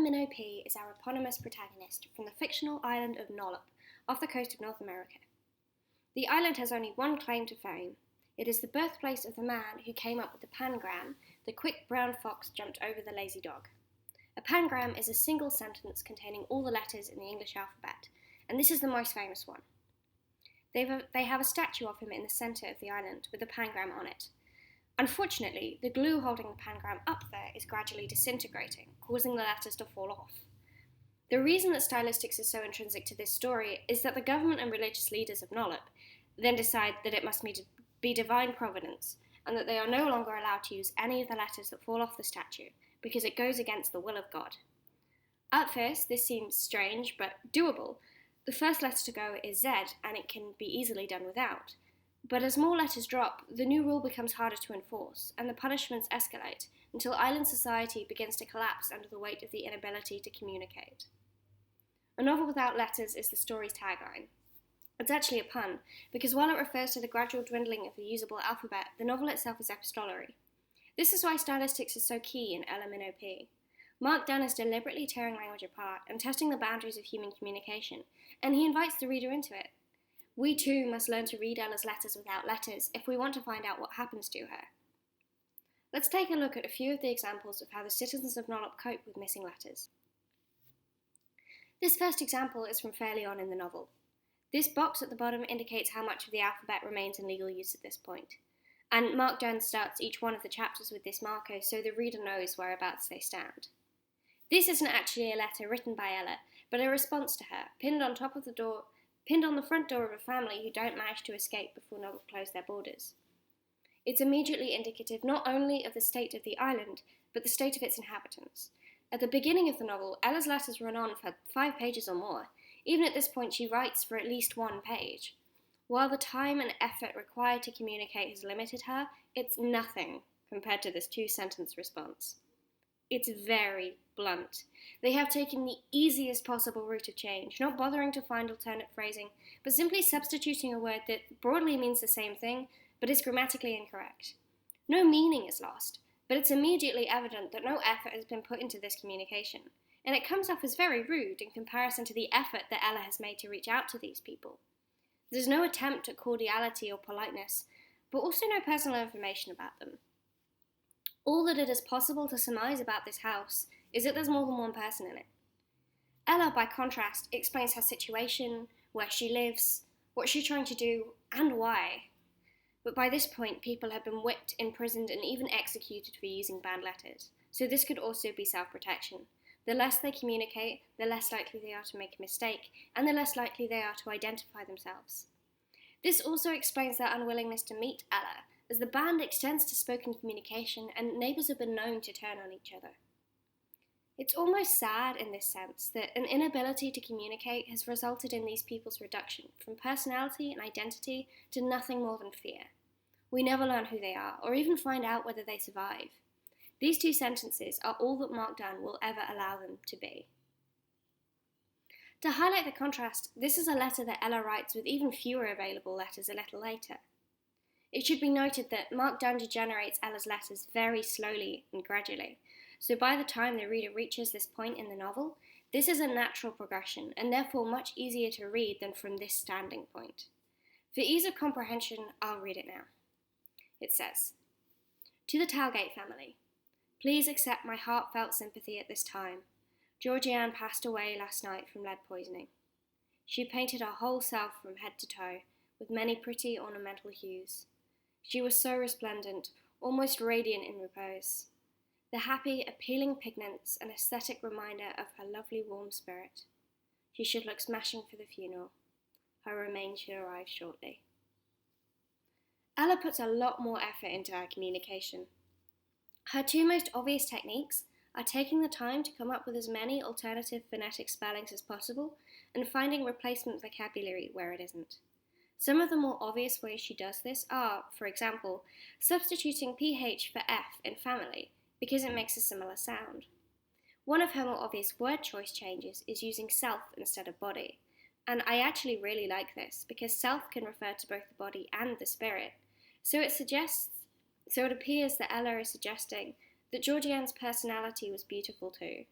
Minnow is our eponymous protagonist from the fictional island of Nollop, off the coast of North America. The island has only one claim to fame. It is the birthplace of the man who came up with the pangram, the quick brown fox jumped over the lazy dog. A pangram is a single sentence containing all the letters in the English alphabet, and this is the most famous one. They have a statue of him in the centre of the island with a pangram on it. Unfortunately, the glue holding the pangram up there is gradually disintegrating, causing the letters to fall off. The reason that Stylistics is so intrinsic to this story is that the government and religious leaders of Nollop then decide that it must be divine providence, and that they are no longer allowed to use any of the letters that fall off the statue, because it goes against the will of God. At first, this seems strange, but doable. The first letter to go is Z, and it can be easily done without. But as more letters drop, the new rule becomes harder to enforce, and the punishments escalate, until island society begins to collapse under the weight of the inability to communicate. A novel without letters is the story's tagline. It's actually a pun, because while it refers to the gradual dwindling of the usable alphabet, the novel itself is epistolary. This is why Stylistics is so key in Ella Minnow. Mark Dunn is deliberately tearing language apart and testing the boundaries of human communication, and he invites the reader into it. We too must learn to read Ella's letters without letters if we want to find out what happens to her. Let's take a look at a few of the examples of how the citizens of Nollop cope with missing letters. This first example is from fairly on in the novel. This box at the bottom indicates how much of the alphabet remains in legal use at this point, and Mark Dunn starts each one of the chapters with this marker so the reader knows whereabouts they stand. This isn't actually a letter written by Ella, but a response to her, pinned on the front door of a family who don't manage to escape before Nollop close their borders. It's immediately indicative not only of the state of the island, but the state of its inhabitants. At the beginning of the novel, Ella's letters run on for 5 pages or more. Even at this point, she writes for at least 1 page. While the time and effort required to communicate has limited her, it's nothing compared to this 2-sentence response. It's very blunt. They have taken the easiest possible route of change, not bothering to find alternate phrasing, but simply substituting a word that broadly means the same thing, but is grammatically incorrect. No meaning is lost, but it's immediately evident that no effort has been put into this communication, and it comes off as very rude in comparison to the effort that Ella has made to reach out to these people. There's no attempt at cordiality or politeness, but also no personal information about them. All that it is possible to surmise about this house is that there's more than one person in it. Ella, by contrast, explains her situation, where she lives, what she's trying to do, and why. But by this point, people have been whipped, imprisoned, and even executed for using banned letters, so this could also be self-protection. The less they communicate, the less likely they are to make a mistake, and the less likely they are to identify themselves. This also explains their unwillingness to meet Ella, as the ban extends to spoken communication and neighbours have been known to turn on each other. It's almost sad in this sense that an inability to communicate has resulted in these people's reduction from personality and identity to nothing more than fear. We never learn who they are, or even find out whether they survive. These 2 sentences are all that Mark Dunn will ever allow them to be. To highlight the contrast, this is a letter that Ella writes with even fewer available letters a little later. It should be noted that Mark Dunn degenerates Ella's letters very slowly and gradually, so by the time the reader reaches this point in the novel, this is a natural progression and therefore much easier to read than from this standing point. For ease of comprehension, I'll read it now. It says, "To the Talgate family, please accept my heartfelt sympathy at this time. Georgianne passed away last night from lead poisoning. She painted her whole self from head to toe with many pretty ornamental hues. She was so resplendent, almost radiant in repose. The happy, appealing pigments, an aesthetic reminder of her lovely, warm spirit. She should look smashing for the funeral. Her remains should arrive shortly." Ella puts a lot more effort into her communication. Her 2 most obvious techniques are taking the time to come up with as many alternative phonetic spellings as possible and finding replacement vocabulary where it isn't. Some of the more obvious ways she does this are, for example, substituting PH for F in family because it makes a similar sound. One of her more obvious word choice changes is using self instead of body, and I actually really like this because self can refer to both the body and the spirit, so it appears that Ella is suggesting that Georgianne's personality was beautiful too.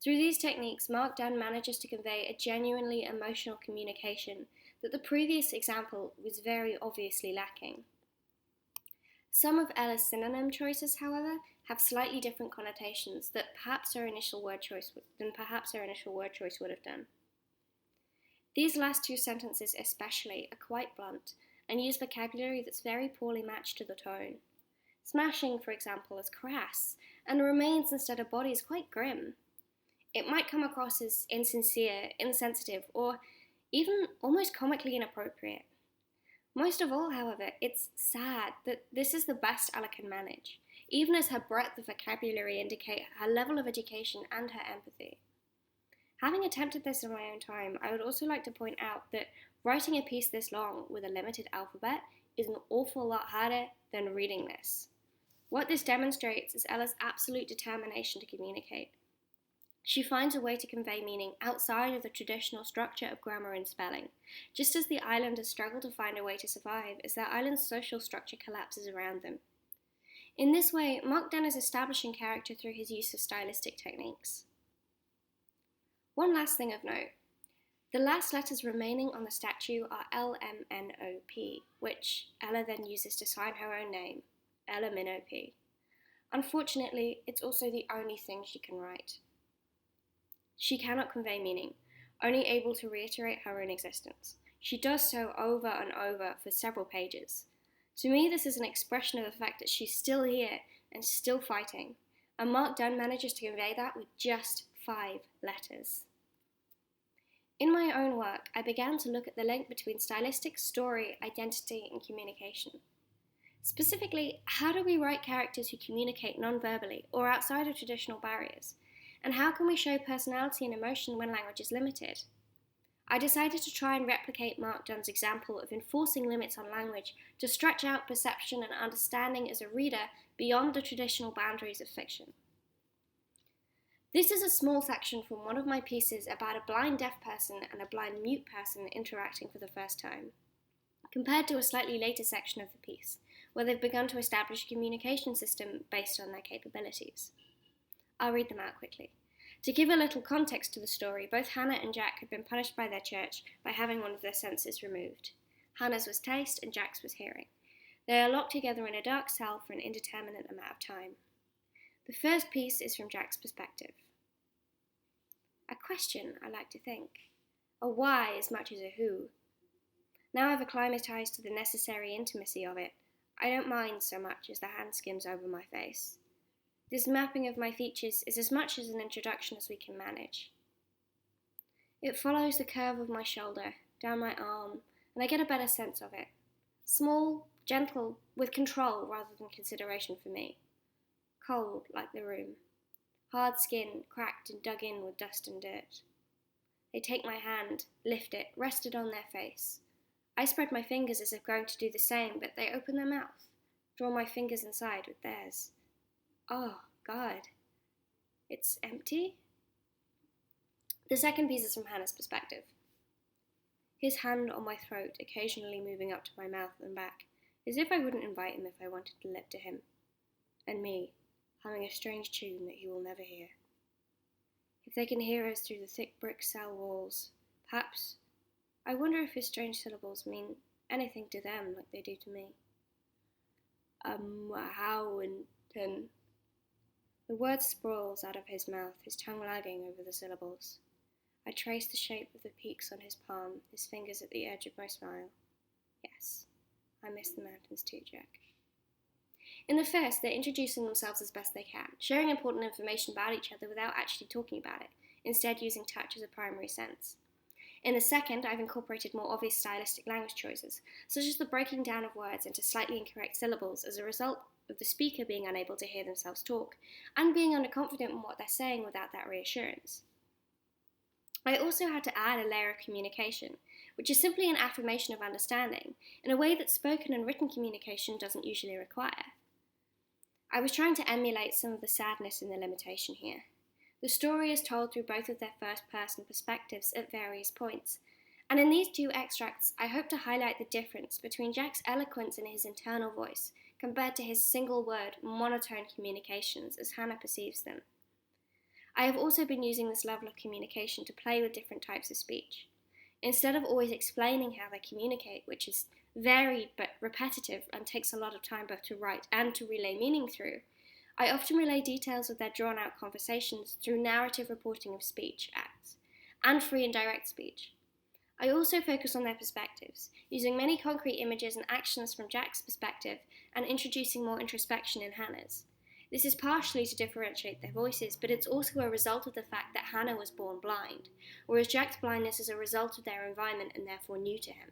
Through these techniques, Mark Dunn manages to convey a genuinely emotional communication that the previous example was very obviously lacking. Some of Ella's synonym choices, however, have slightly different connotations that perhaps her initial word choice would have done. These last two sentences especially are quite blunt and use vocabulary that's very poorly matched to the tone. Smashing, for example, is crass, and remains instead of body is quite grim. It might come across as insincere, insensitive, or even almost comically inappropriate. Most of all, however, it's sad that this is the best Ella can manage, even as her breadth of vocabulary indicate her level of education and her empathy. Having attempted this in my own time, I would also like to point out that writing a piece this long with a limited alphabet is an awful lot harder than reading this. What this demonstrates is Ella's absolute determination to communicate. She finds a way to convey meaning outside of the traditional structure of grammar and spelling, just as the islanders struggle to find a way to survive as their island's social structure collapses around them. In this way, Mark Dunn is establishing character through his use of stylistic techniques. One last thing of note. The last letters remaining on the statue are LMNOP, which Ella then uses to sign her own name, Ella Minnow P. Unfortunately, it's also the only thing she can write. She cannot convey meaning, only able to reiterate her own existence. She does so over and over for several pages. To me, this is an expression of the fact that she's still here and still fighting, and Mark Dunn manages to convey that with just 5 letters. In my own work, I began to look at the link between stylistics, story, identity, and communication. Specifically, how do we write characters who communicate non-verbally or outside of traditional barriers? And how can we show personality and emotion when language is limited? I decided to try and replicate Mark Dunn's example of enforcing limits on language to stretch out perception and understanding as a reader beyond the traditional boundaries of fiction. This is a small section from one of my pieces about a blind deaf person and a blind mute person interacting for the first time, compared to a slightly later section of the piece, where they've begun to establish a communication system based on their capabilities. I'll read them out quickly. To give a little context to the story, both Hannah and Jack had been punished by their church by having one of their senses removed. Hannah's was taste and Jack's was hearing. They are locked together in a dark cell for an indeterminate amount of time. The first piece is from Jack's perspective. A question, I like to think. A why as much as a who. Now I've acclimatized to the necessary intimacy of it, I don't mind so much as the hand skims over my face. This mapping of my features is as much as an introduction as we can manage. It follows the curve of my shoulder, down my arm, and I get a better sense of it. Small, gentle, with control rather than consideration for me. Cold, like the room. Hard skin, cracked and dug in with dust and dirt. They take my hand, lift it, rest it on their face. I spread my fingers as if going to do the same, but they open their mouth, draw my fingers inside with theirs. Oh, God. It's empty? The second piece is from Hannah's perspective. His hand on my throat, occasionally moving up to my mouth and back, as if I wouldn't invite him if I wanted to lip to him. And me, humming a strange tune that he will never hear. If they can hear us through the thick brick cell walls, perhaps, I wonder if his strange syllables mean anything to them like they do to me. How and The word sprawls out of his mouth, his tongue lagging over the syllables. I trace the shape of the peaks on his palm, his fingers at the edge of my smile. Yes, I miss the mountains too, Jack. In the first, they're introducing themselves as best they can, sharing important information about each other without actually talking about it, instead using touch as a primary sense. In the second, I've incorporated more obvious stylistic language choices, such as the breaking down of words into slightly incorrect syllables as a result of the speaker being unable to hear themselves talk, and being underconfident in what they're saying without that reassurance. I also had to add a layer of communication, which is simply an affirmation of understanding, in a way that spoken and written communication doesn't usually require. I was trying to emulate some of the sadness in the limitation here. The story is told through both of their first-person perspectives at various points, and in these two extracts, I hope to highlight the difference between Jack's eloquence in his internal voice compared to his single-word, monotone communications as Hannah perceives them. I have also been using this level of communication to play with different types of speech. Instead of always explaining how they communicate, which is varied but repetitive and takes a lot of time both to write and to relay meaning through, I often relay details of their drawn-out conversations through narrative reporting of speech acts, and free and direct speech. I also focus on their perspectives, using many concrete images and actions from Jack's perspective and introducing more introspection in Hannah's. This is partially to differentiate their voices, but it's also a result of the fact that Hannah was born blind, whereas Jack's blindness is a result of their environment and therefore new to him.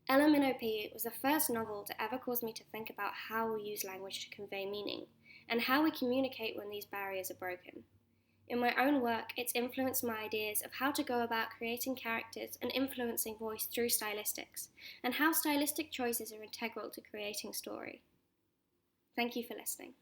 Ella Minnow P. was the first novel to ever cause me to think about how we use language to convey meaning, and how we communicate when these barriers are broken. In my own work, it's influenced my ideas of how to go about creating characters and influencing voice through stylistics, and how stylistic choices are integral to creating story. Thank you for listening.